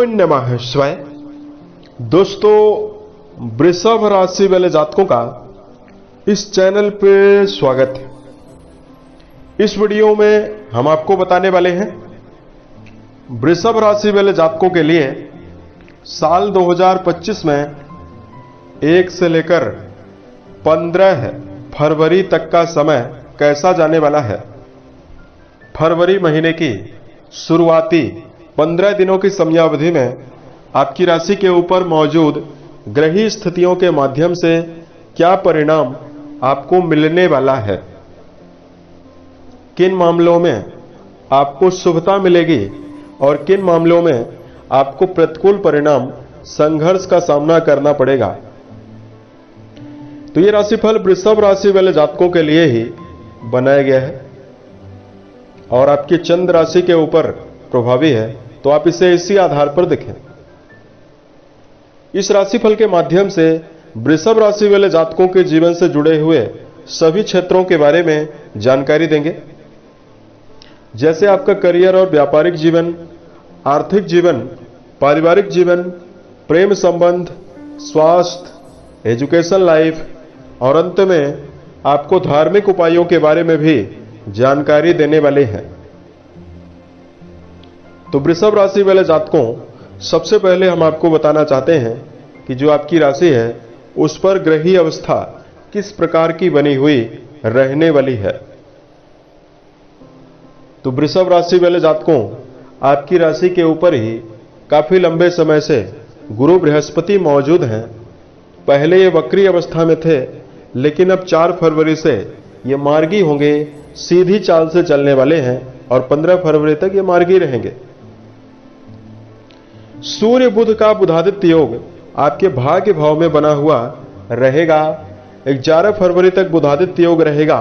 ओम नमः शिवाय। दोस्तों, वृषभ राशि वाले जातकों का इस चैनल पे स्वागत है। इस वीडियो में हम आपको बताने वाले हैं वृषभ राशि वाले जातकों के लिए साल 2025 में 1 से लेकर 15 फरवरी तक का समय कैसा जाने वाला है। फरवरी महीने की शुरुआती 15 दिनों की समयावधि में आपकी राशि के ऊपर मौजूद ग्रही स्थितियों के माध्यम से क्या परिणाम आपको मिलने वाला है, किन मामलों में आपको शुभता मिलेगी और किन मामलों में आपको प्रतिकूल परिणाम संघर्ष का सामना करना पड़ेगा। तो ये राशिफल वृषभ राशि वाले जातकों के लिए ही बनाया गया है और आपकी चंद्र राशि के ऊपर प्रभावी है, तो आप इसे इसी आधार पर देखें। इस राशिफल के माध्यम से वृषभ राशि वाले जातकों के जीवन से जुड़े हुए सभी क्षेत्रों के बारे में जानकारी देंगे, जैसे आपका करियर और व्यापारिक जीवन, आर्थिक जीवन, पारिवारिक जीवन, प्रेम संबंध, स्वास्थ्य, एजुकेशन लाइफ और अंत में आपको धार्मिक उपायों के बारे में भी जानकारी देने वाले हैं। तो वृषभ राशि वाले जातकों, सबसे पहले हम आपको बताना चाहते हैं कि जो आपकी राशि है उस पर ग्रही अवस्था किस प्रकार की बनी हुई रहने वाली है। तो वृषभ राशि वाले जातकों, आपकी राशि के ऊपर ही काफी लंबे समय से गुरु बृहस्पति मौजूद हैं। पहले ये वक्री अवस्था में थे, लेकिन अब 4 फरवरी से ये मार्गी होंगे, सीधी चाल से चलने वाले हैं और 15 फरवरी तक ये मार्गी रहेंगे। सूर्य बुध का बुधादित्य योग आपके भाग्य भाव में बना हुआ रहेगा। 11 फरवरी तक बुधादित्य योग रहेगा,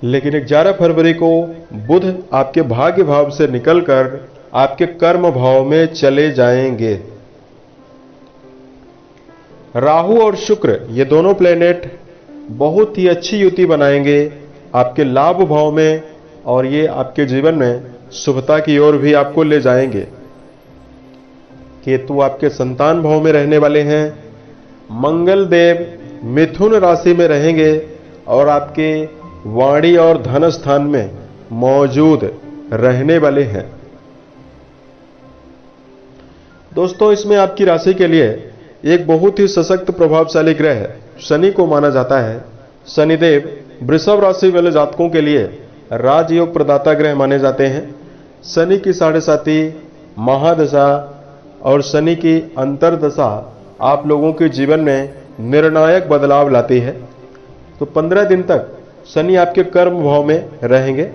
लेकिन 11 फरवरी को बुध आपके भाग्य भाव से निकलकर आपके कर्म भाव में चले जाएंगे। राहु और शुक्र ये दोनों प्लेनेट बहुत ही अच्छी युति बनाएंगे आपके लाभ भाव में और ये आपके जीवन में शुभता की ओर भी आपको ले जाएंगे। केतु आपके संतान भाव में रहने वाले हैं। मंगल देव मिथुन राशि में रहेंगे और आपके वाणी और धन स्थान में मौजूद रहने वाले हैं। दोस्तों, इसमें आपकी राशि के लिए एक बहुत ही सशक्त प्रभावशाली ग्रह शनि को माना जाता है। शनिदेव वृषभ राशि वाले जातकों के लिए राजयोग प्रदाता ग्रह माने जाते हैं। शनि की 7.5 महादशा और शनि की अंतरदशा आप लोगों के जीवन में निर्णायक बदलाव लाती है। तो 15 दिन तक शनि आपके कर्म भाव में रहेंगे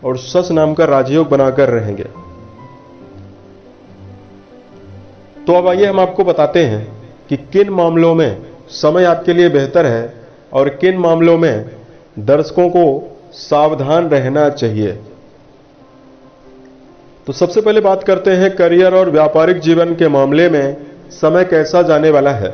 और शश नाम का राजयोग बनाकर रहेंगे। तो अब आइए हम आपको बताते हैं कि किन मामलों में समय आपके लिए बेहतर है और किन मामलों में दर्शकों को सावधान रहना चाहिए। तो सबसे पहले बात करते हैं करियर और व्यापारिक जीवन के मामले में समय कैसा जाने वाला है।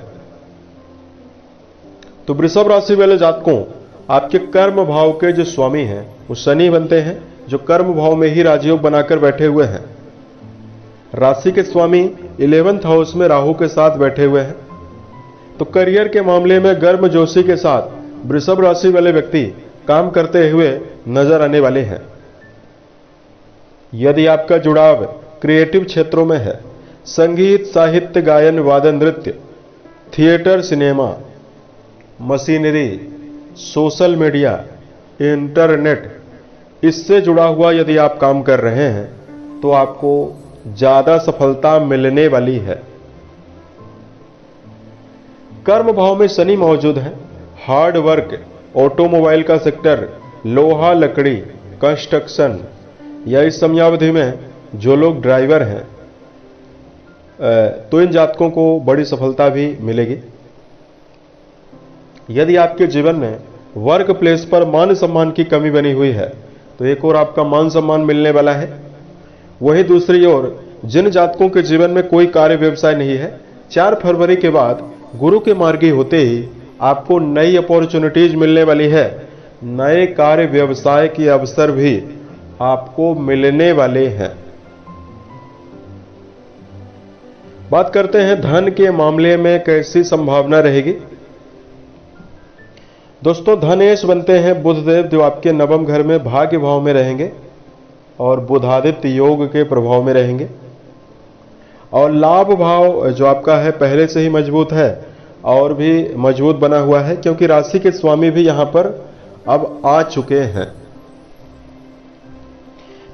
तो वृषभ राशि वाले जातकों, आपके कर्म भाव के जो स्वामी हैं वो शनि बनते हैं, जो कर्म भाव में ही राजयोग बनाकर बैठे हुए हैं। राशि के स्वामी 11th हाउस में राहु के साथ बैठे हुए हैं। तो करियर के मामले में गर्मजोशी के साथ वृषभ राशि वाले व्यक्ति काम करते हुए नजर आने वाले हैं। यदि आपका जुड़ाव क्रिएटिव क्षेत्रों में है, संगीत, साहित्य, गायन, वादन, नृत्य, theatre, cinema, machinery, social media, internet, इससे जुड़ा हुआ यदि आप काम कर रहे हैं तो आपको ज्यादा सफलता मिलने वाली है। कर्म भाव में शनि मौजूद है। हार्ड वर्क, ऑटोमोबाइल का सेक्टर, लोहा लकड़ी, कंस्ट्रक्शन या इस समयावधि में जो लोग ड्राइवर हैं तो इन जातकों को बड़ी सफलता भी मिलेगी। यदि आपके जीवन में वर्क प्लेस पर मान सम्मान की कमी बनी हुई है तो एक और आपका मान सम्मान मिलने वाला है। वहीं दूसरी ओर जिन जातकों के जीवन में कोई कार्य व्यवसाय नहीं है, 4 फरवरी के बाद गुरु के मार्गी होते ही आपको नई अपॉर्चुनिटीज मिलने वाली है। नए कार्य व्यवसाय के अवसर भी आपको मिलने वाले हैं। बात करते हैं धन के मामले में कैसी संभावना रहेगी। दोस्तों, धनेश बनते हैं बुधदेव, जो आपके नवम घर में भाग्य भाव में रहेंगे और बुधादित्य योग के प्रभाव में रहेंगे। और लाभ भाव जो आपका है पहले से ही मजबूत है और भी मजबूत बना हुआ है, क्योंकि राशि के स्वामी भी यहां पर अब आ चुके हैं।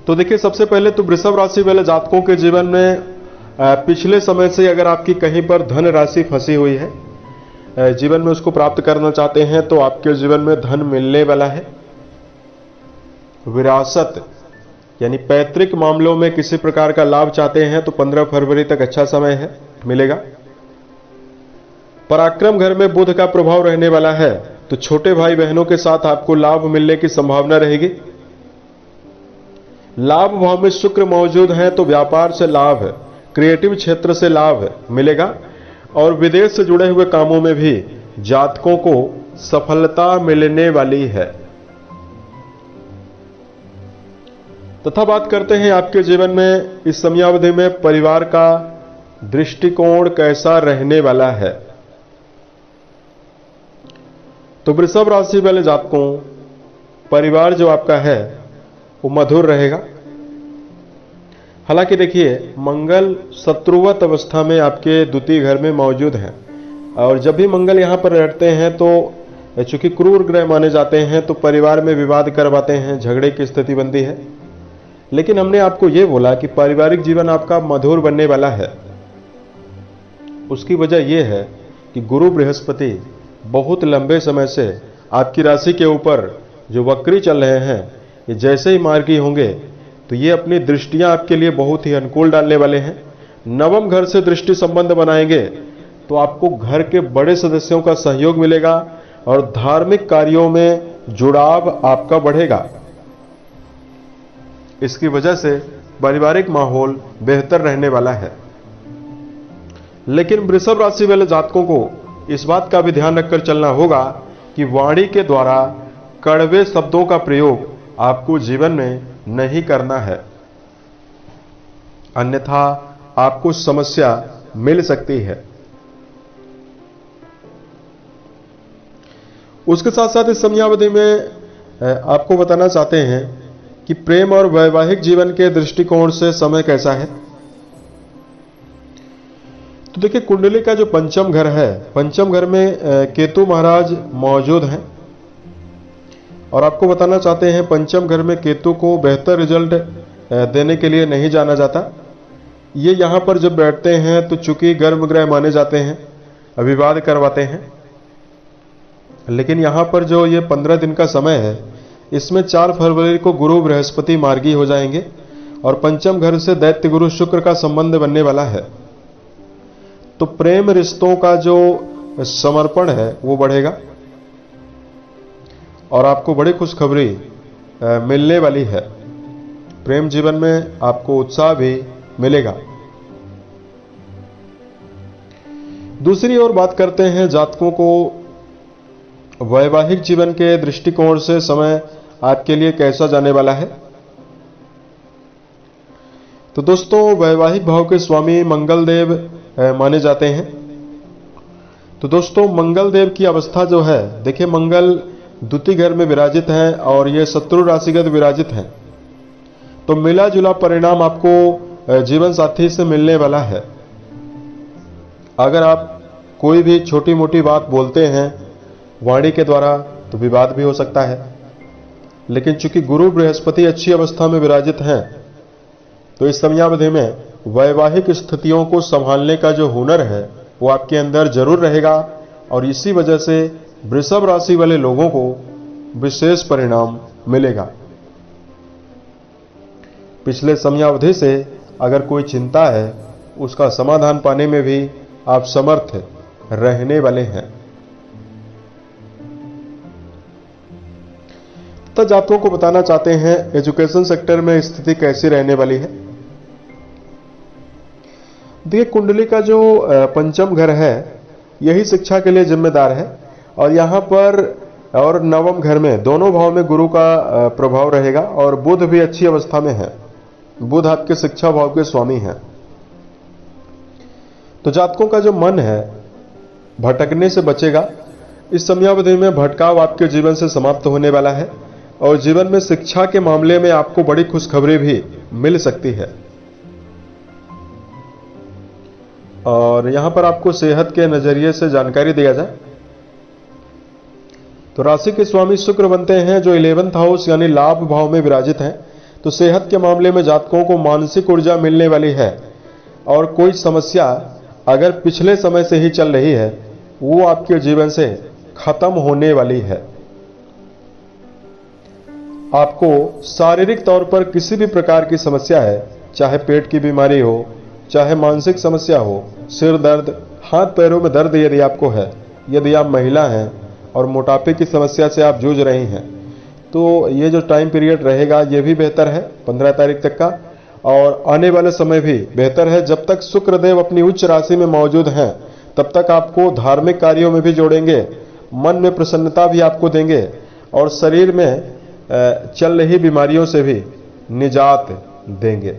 तो देखिए, सबसे पहले तो वृषभ राशि वाले जातकों के जीवन में पिछले समय से अगर आपकी कहीं पर धन राशि फंसी हुई है, जीवन में उसको प्राप्त करना चाहते हैं, तो आपके जीवन में धन मिलने वाला है। विरासत यानी पैतृक मामलों में किसी प्रकार का लाभ चाहते हैं तो 15 फरवरी तक अच्छा समय है, मिलेगा। पराक्रम घर में बुध का प्रभाव रहने वाला है, तो छोटे भाई बहनों के साथ आपको लाभ मिलने की संभावना रहेगी। लाभ भाव में शुक्र मौजूद है, तो व्यापार से लाभ है, क्रिएटिव क्षेत्र से लाभ मिलेगा और विदेश से जुड़े हुए कामों में भी जातकों को सफलता मिलने वाली है। तथा बात करते हैं आपके जीवन में इस समयावधि में परिवार का दृष्टिकोण कैसा रहने वाला है। तो वृषभ राशि वाले जातकों, परिवार जो आपका है वो मधुर रहेगा। हालांकि देखिए, मंगल शत्रुवत अवस्था में आपके द्वितीय घर में मौजूद है और जब भी मंगल यहां पर रहते हैं तो चूंकि क्रूर ग्रह माने जाते हैं, तो परिवार में विवाद करवाते हैं, झगड़े की स्थिति बनती है। लेकिन हमने आपको यह बोला कि पारिवारिक जीवन आपका मधुर बनने वाला है। उसकी वजह यह है कि गुरु बृहस्पति बहुत लंबे समय से आपकी राशि के ऊपर जो वक्री चल रहे हैं, ये जैसे ही मार्गी होंगे तो ये अपनी दृष्टियां आपके लिए बहुत ही अनुकूल डालने वाले हैं। नवम घर से दृष्टि संबंध बनाएंगे तो आपको घर के बड़े सदस्यों का सहयोग मिलेगा और धार्मिक कार्यों में जुड़ाव आपका बढ़ेगा। इसकी वजह से पारिवारिक माहौल बेहतर रहने वाला है। लेकिन वृषभ राशि वाले जातकों को इस बात का भी ध्यान रखकर चलना होगा कि वाणी के द्वारा कड़वे शब्दों का प्रयोग आपको जीवन में नहीं करना है, अन्यथा आपको समस्या मिल सकती है। उसके साथ साथ इस समयावधि में आपको बताना चाहते हैं कि प्रेम और वैवाहिक जीवन के दृष्टिकोण से समय कैसा है। तो देखिए, कुंडली का जो पंचम घर है, पंचम घर में केतु महाराज मौजूद हैं और आपको बताना चाहते हैं पंचम घर में केतु को बेहतर रिजल्ट देने के लिए नहीं जाना जाता। ये यहां पर जब बैठते हैं तो चूंकि गर्भगृह माने जाते हैं, विवाद करवाते हैं। लेकिन यहां पर जो ये 15 दिन का समय है, इसमें 4 फरवरी को गुरु बृहस्पति मार्गी हो जाएंगे और पंचम घर से दैत्य गुरु शुक्र का संबंध बनने वाला है। तो प्रेम रिश्तों का जो समर्पण है वो बढ़ेगा और आपको बड़ी खुशखबरी मिलने वाली है। प्रेम जीवन में आपको उत्साह भी मिलेगा। दूसरी ओर बात करते हैं जातकों को वैवाहिक जीवन के दृष्टिकोण से समय आपके लिए कैसा जाने वाला है। तो दोस्तों, वैवाहिक भाव के स्वामी मंगल देव माने जाते हैं। तो दोस्तों, मंगल देव की अवस्था जो है, देखिए मंगल द्वितीय घर में विराजित हैं और ये शत्रु राशिगत विराजित हैं, तो मिला जुला परिणाम आपको जीवन साथी से मिलने वाला है। अगर आप कोई भी छोटी मोटी बात बोलते हैं वाणी के द्वारा तो विवाद भी हो सकता है। लेकिन चूंकि गुरु बृहस्पति अच्छी अवस्था में विराजित हैं, तो इस समयावधि में वैवाहिक स्थितियों को संभालने का जो हुनर है वो आपके अंदर जरूर रहेगा और इसी वजह से वृषभ राशि वाले लोगों को विशेष परिणाम मिलेगा। पिछले समयावधि से अगर कोई चिंता है, उसका समाधान पाने में भी आप समर्थ रहने वाले हैं। तो जातकों को बताना चाहते हैं एजुकेशन सेक्टर में स्थिति कैसी रहने वाली है। देखिए, कुंडली का जो पंचम घर है यही शिक्षा के लिए जिम्मेदार है और यहां पर और नवम घर में दोनों भाव में गुरु का प्रभाव रहेगा और बुध भी अच्छी अवस्था में है। बुध आपके शिक्षा भाव के स्वामी हैं। तो जातकों का जो मन है भटकने से बचेगा। इस समयावधि में भटकाव आपके जीवन से समाप्त होने वाला है और जीवन में शिक्षा के मामले में आपको बड़ी खुशखबरी भी मिल सकती है। और यहां पर आपको सेहत के नजरिए से जानकारी दिया जाए तो राशि के स्वामी शुक्र बनते हैं जो 11th हाउस यानी लाभ भाव में विराजित हैं। तो सेहत के मामले में जातकों को मानसिक ऊर्जा मिलने वाली है और कोई समस्या अगर पिछले समय से ही चल रही है वो आपके जीवन से खत्म होने वाली है। आपको शारीरिक तौर पर किसी भी प्रकार की समस्या है, चाहे पेट की बीमारी हो, चाहे मानसिक समस्या हो, सिर दर्द, हाथ पैरों में दर्द यदि आपको है, यदि आप महिला हैं और मोटापे की समस्या से आप जूझ रही हैं, तो ये जो टाइम पीरियड रहेगा ये भी बेहतर है 15 तारीख तक का। और आने वाले समय भी बेहतर है। जब तक शुक्रदेव अपनी उच्च राशि में मौजूद हैं तब तक आपको धार्मिक कार्यों में भी जोड़ेंगे, मन में प्रसन्नता भी आपको देंगे और शरीर में चल रही बीमारियों से भी निजात देंगे।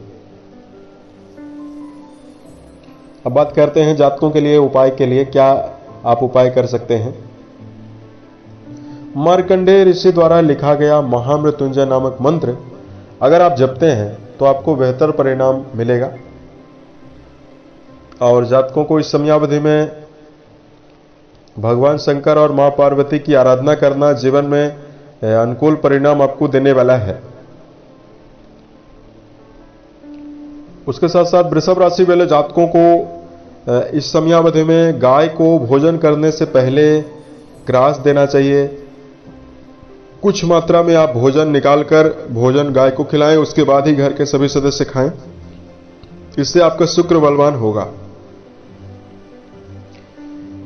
अब बात करते हैं जातकों के लिए उपाय के लिए क्या आप उपाय कर सकते हैं। मार्कंडेय ऋषि द्वारा लिखा गया महामृत्युंजय नामक मंत्र अगर आप जपते हैं तो आपको बेहतर परिणाम मिलेगा। और जातकों को इस समयावधि में भगवान शंकर और मां पार्वती की आराधना करना जीवन में अनुकूल परिणाम आपको देने वाला है। उसके साथ साथ वृषभ राशि वाले जातकों को इस समयावधि में गाय को भोजन करने से पहले ग्रास देना चाहिए। कुछ मात्रा में आप भोजन निकालकर भोजन गाय को खिलाएं, उसके बाद ही घर के सभी सदस्य खाएं। इससे आपका शुक्र बलवान होगा।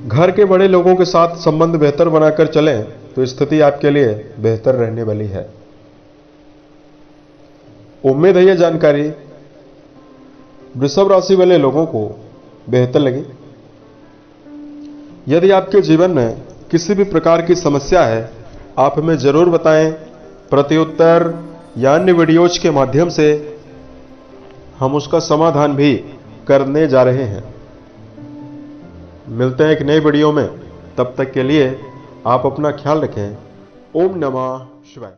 घर के बड़े लोगों के साथ संबंध बेहतर बनाकर चलें तो स्थिति आपके लिए बेहतर रहने वाली है। उम्मीद है यह जानकारी वृषभ राशि वाले लोगों को बेहतर लगी। यदि आपके जीवन में किसी भी प्रकार की समस्या है आप हमें जरूर बताएं। प्रत्युत्तर या अन्य वीडियोज के माध्यम से हम उसका समाधान भी करने जा रहे हैं। मिलते हैं एक नए वीडियो में, तब तक के लिए आप अपना ख्याल रखें। ओम नमः शिवाय।